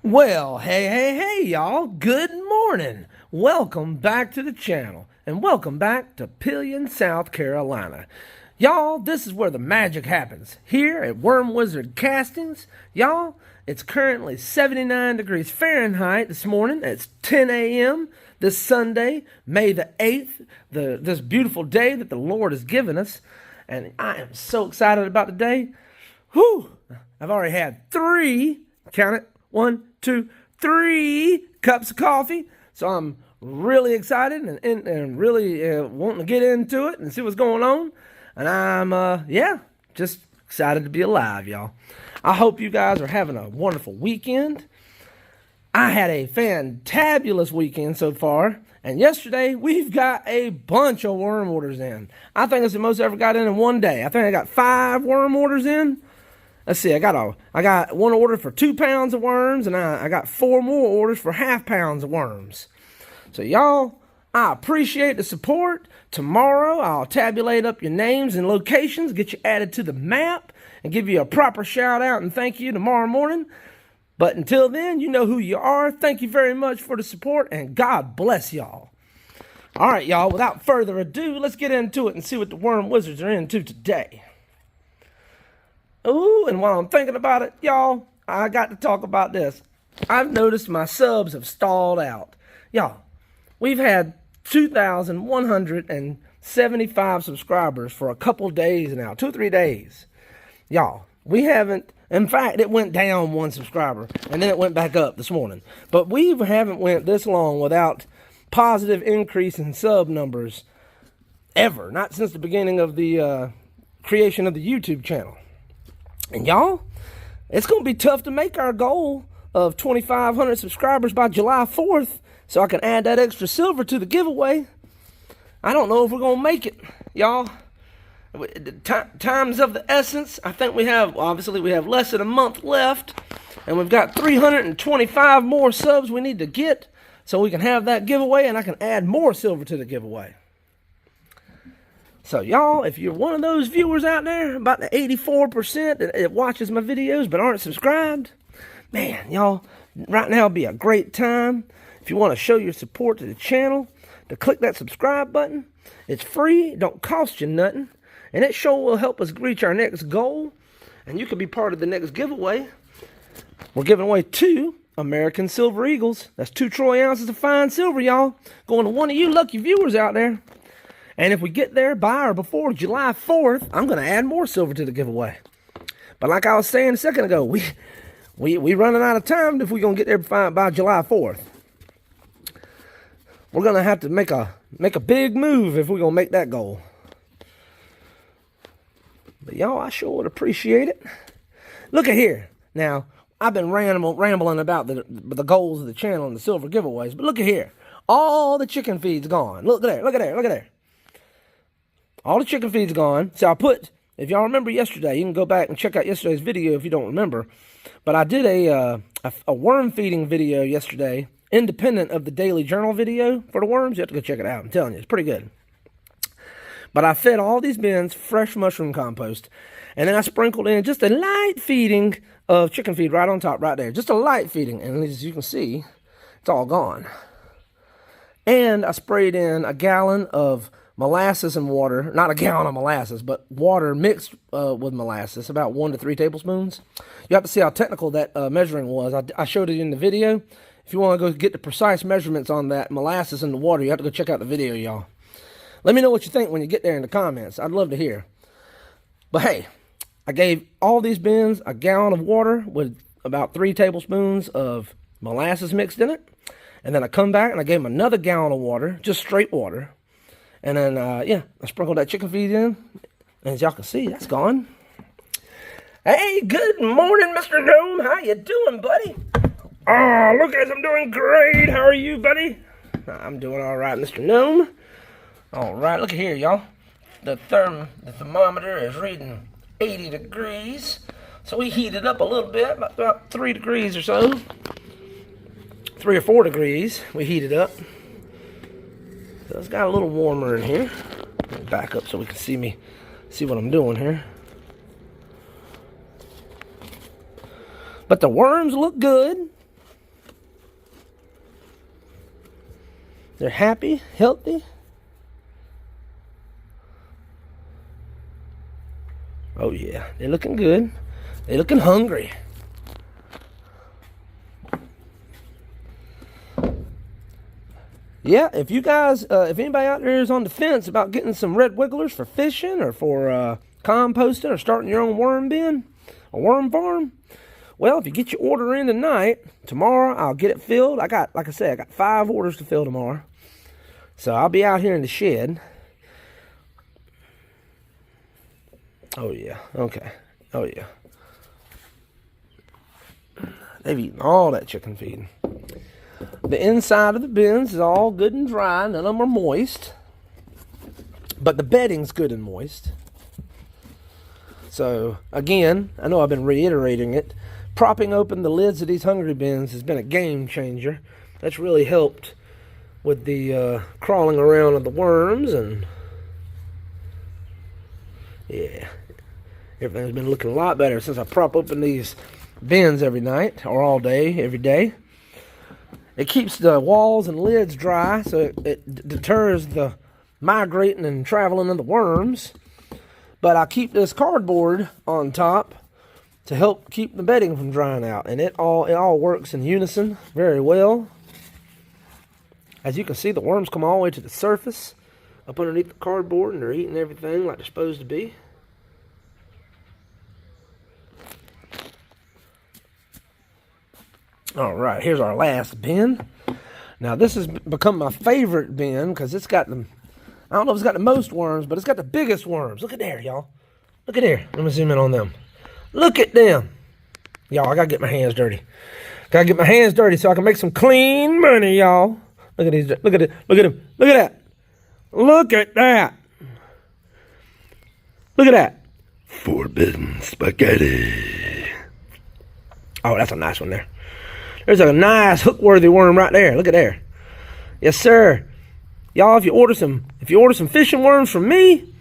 Well, hey, y'all. Good morning. Welcome back to the channel, and welcome back to Pelion, South Carolina. Y'all, this is where the magic happens. Here at wormwizardcastings, y'all, it's currently 79 degrees Fahrenheit this morning. It's 10 a.m. this Sunday, May the 8th, this beautiful day that the Lord has given us. And I am so excited about the day. Whew! I've already had count it, 1, 2, 3 cups of coffee. So I'm really excited and really wanting to get into it and see what's going on. And I'm, just excited to be alive, y'all. I hope you guys are having a wonderful weekend. I had a fantabulous weekend so far. And yesterday, we've got a bunch of worm orders in. I think it's the most I ever got in one day. I think I got 5 worm orders in. Let's see, I got one order for 2 pounds of worms, and I got 4 more orders for ½ pounds of worms. So y'all, I appreciate the support. Tomorrow, I'll tabulate up your names and locations, get you added to the map, and give you a proper shout out and thank you tomorrow morning. But until then, you know who you are. Thank you very much for the support, and God bless y'all. All right, y'all, without further ado, let's get into it and see what the worm wizards are into today. Ooh, and while I'm thinking about it, y'all, I got to talk about this. I've noticed my subs have stalled out. Y'all, we've had 2,175 subscribers for a couple days now, 2 or 3 days. Y'all, we haven't, in fact, it went down 1 subscriber, and then it went back up this morning. But we haven't went this long without positive increase in sub numbers ever, not since the beginning of the creation of the YouTube channel. And y'all, it's going to be tough to make our goal of 2,500 subscribers by July 4th so I can add that extra silver to the giveaway. I don't know if we're going to make it, y'all. Time's of the essence. I think obviously we have less than a month left, and we've got 325 more subs we need to get so we can have that giveaway and I can add more silver to the giveaway. So y'all, if you're one of those viewers out there, about the 84% that watches my videos but aren't subscribed, man, y'all, right now would be a great time if you want to show your support to the channel to click that subscribe button. It's free, don't cost you nothing, and it sure will help us reach our next goal, and you can be part of the next giveaway. We're giving away 2 American Silver Eagles. That's 2 troy ounces of fine silver, y'all, going to one of you lucky viewers out there. And if we get there by or before July 4th, I'm going to add more silver to the giveaway. But like I was saying a second ago, we running out of time if we're going to get there by July 4th. We're going to have to make a big move if we're going to make that goal. But y'all, I sure would appreciate it. Look at here. Now, I've been rambling about the goals of the channel and the silver giveaways, but look at here. All the chicken feed's gone. Look there, look at there, look at there. All the chicken feed's gone. So if y'all remember yesterday, you can go back and check out yesterday's video if you don't remember. But I did a worm feeding video yesterday, independent of the daily journal video for the worms. You have to go check it out. I'm telling you, it's pretty good. But I fed all these bins fresh mushroom compost. And then I sprinkled in just a light feeding of chicken feed right on top, right there. Just a light feeding. And as you can see, it's all gone. And I sprayed in a gallon of molasses and water, not a gallon of molasses, but water mixed with molasses, about 1 to 3 tablespoons. You have to see how technical that measuring was. I showed it in the video. If you want to go get the precise measurements on that molasses in the water, you have to go check out the video, y'all. Let me know what you think when you get there in the comments. I'd love to hear. But hey, I gave all these bins a gallon of water with about 3 tablespoons of molasses mixed in it. And then I come back and I gave them another gallon of water, just straight water. And then, I sprinkled that chicken feed in. And as y'all can see, that's gone. Hey, good morning, Mr. Gnome. How you doing, buddy? Oh, look at I'm doing great. How are you, buddy? I'm doing all right, Mr. Gnome. All right, look at here, y'all. The thermometer is reading 80 degrees. So we heated up a little bit, about 3 degrees or so. 3 or 4 degrees we heated up. So it's got a little warmer in here. Let me back up so we can see what I'm doing here. But the worms look good. They're happy, healthy. Oh yeah, they're looking good. They're looking hungry. Yeah, if you guys, if anybody out there is on the fence about getting some red wigglers for fishing or for composting or starting your own worm bin, a worm farm, well, if you get your order in tonight, tomorrow I'll get it filled. I got, like I said, I got 5 orders to fill tomorrow. So I'll be out here in the shed. Oh yeah, okay. Oh yeah. They've eaten all that chicken feed. The inside of the bins is all good and dry. None of them are moist. But the bedding's good and moist. So, again, I know I've been reiterating it. Propping open the lids of these hungry bins has been a game changer. That's really helped with the crawling around of the worms. And, yeah, everything's been looking a lot better since I prop open these bins every night, or all day, every day. It keeps the walls and lids dry, so it deters the migrating and traveling of the worms. But I keep this cardboard on top to help keep the bedding from drying out, and it all works in unison very well. As you can see, the worms come all the way to the surface, up underneath the cardboard, and they're eating everything like they're supposed to be. All right, here's our last bin. Now, this has become my favorite bin because it's got the, I don't know if it's got the most worms, but it's got the biggest worms. Look at there, y'all. Look at there. Let me zoom in on them. Look at them. Y'all, I got to get my hands dirty. Got to get my hands dirty so I can make some clean money, y'all. Look at these. Look at it. Look at them. Look at that. Look at that. Look at that. Forbidden spaghetti. Oh, that's a nice one there. There's a nice hook-worthy worm right there. Look at there. Yes, sir. Y'all, if you order some fishing worms from me,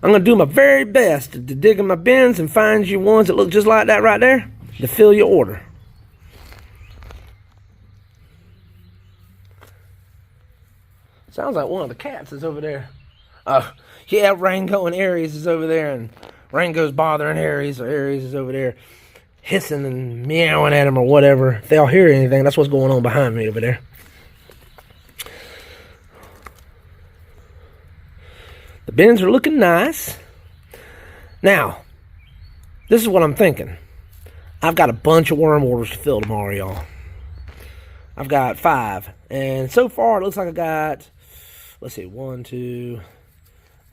I'm gonna do my very best to dig in my bins and find you ones that look just like that right there to fill your order. Sounds like one of the cats is over there. Yeah, Rango and Aries is over there, and Rango's bothering Aries, or Aries is over there hissing and meowing at him or whatever. If they all hear anything, that's what's going on behind me over there. The bins are looking nice. Now, this is what I'm thinking. I've got a bunch of worm orders to fill tomorrow, y'all. I've got 5. And so far, it looks like I got, let's see, 1, 2,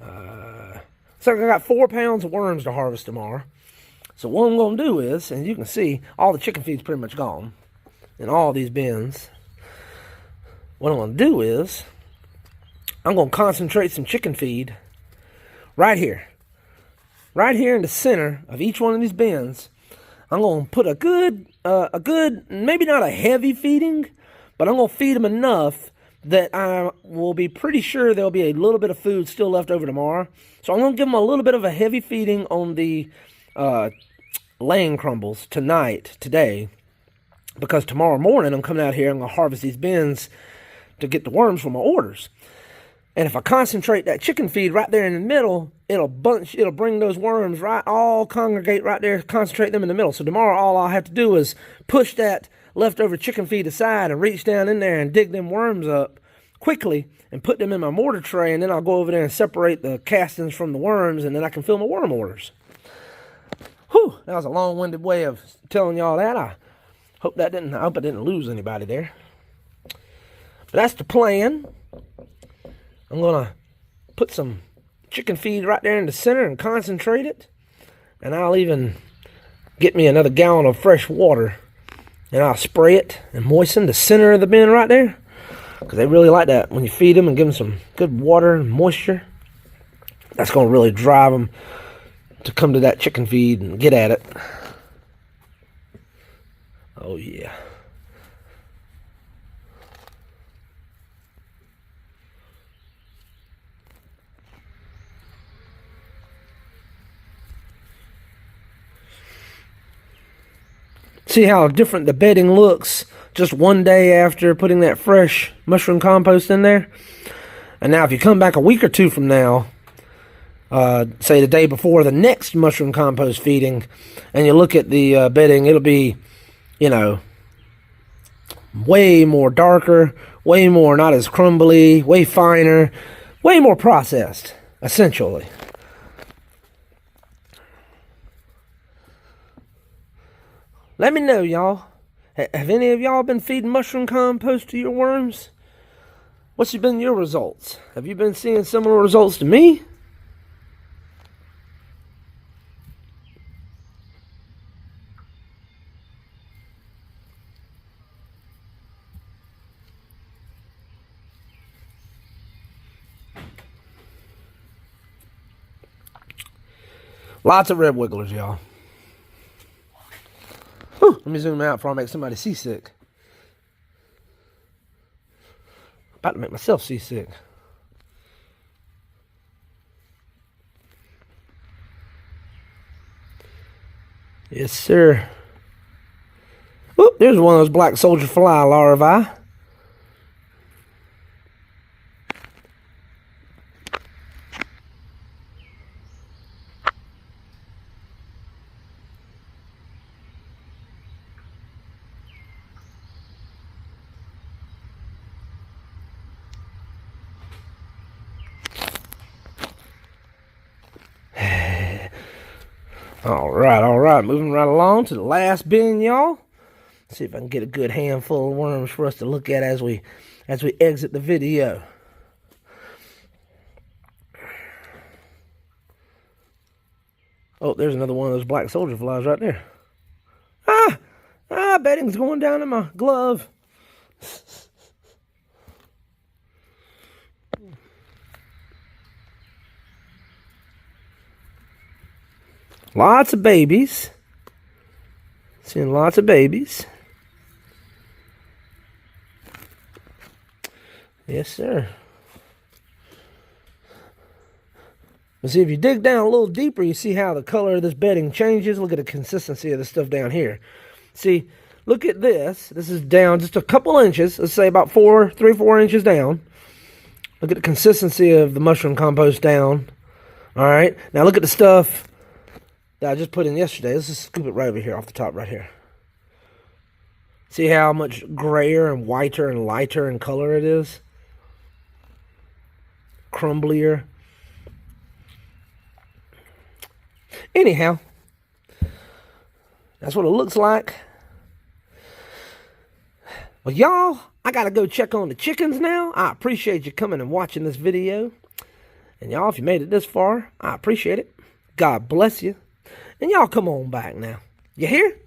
so I got 4 pounds of worms to harvest tomorrow. So what I'm going to do is, and you can see, all the chicken feed's pretty much gone in all these bins. What I'm going to do is, I'm going to concentrate some chicken feed right here. Right here in the center of each one of these bins. I'm going to put a good, maybe not a heavy feeding, but I'm going to feed them enough that I will be pretty sure there'll be a little bit of food still left over tomorrow. So I'm going to give them a little bit of a heavy feeding on the laying crumbles today, because tomorrow morning I'm coming out here and I'm going to harvest these bins to get the worms for my orders. And if I concentrate that chicken feed right there in the middle, it'll bring those worms all congregate right there, concentrate them in the middle. So tomorrow all I'll have to do is push that leftover chicken feed aside and reach down in there and dig them worms up quickly and put them in my mortar tray, and then I'll go over there and separate the castings from the worms, and then I can fill my worm orders. Whew, that was a long-winded way of telling y'all that. I hope I didn't lose anybody there. But that's the plan. I'm gonna put some chicken feed right there in the center and concentrate it. And I'll even get me another gallon of fresh water, and I'll spray it and moisten the center of the bin right there, because they really like that when you feed them and give them some good water and moisture. That's gonna really drive them to come to that chicken feed and get at it. Oh yeah. See how different the bedding looks just one day after putting that fresh mushroom compost in there. And now if you come back a week or two from now, say the day before the next mushroom compost feeding, and you look at the bedding, it'll be, you know, way more darker, way more not as crumbly, way finer, way more processed, essentially. Let me know, y'all. Have any of y'all been feeding mushroom compost to your worms? What's been your results? Have you been seeing similar results to me? Lots of red wigglers, y'all. Let me zoom out before I make somebody seasick. About to make myself seasick. Yes, sir. Whoop, there's one of those black soldier fly larvae. All right, moving right along to the last bin, y'all. See if I can get a good handful of worms for us to look at as we exit the video. Oh, there's another one of those black soldier flies right there. Bedding's going down in my glove. Lots of babies. Seeing lots of babies. Yes, sir. But see, if you dig down a little deeper, you see how the color of this bedding changes. Look at the consistency of this stuff down here. See, look at this. This is down just a couple inches. Let's say about 3 or 4 inches down. Look at the consistency of the mushroom compost down. All right. Now look at the stuff that I just put in yesterday. Let's just scoop it right over here off the top right here. See how much grayer and whiter and lighter in color it is? Crumblier. Anyhow, that's what it looks like. Well, y'all, I gotta go check on the chickens now. I appreciate you coming and watching this video. And y'all, if you made it this far, I appreciate it. God bless you. And y'all come on back now. You hear?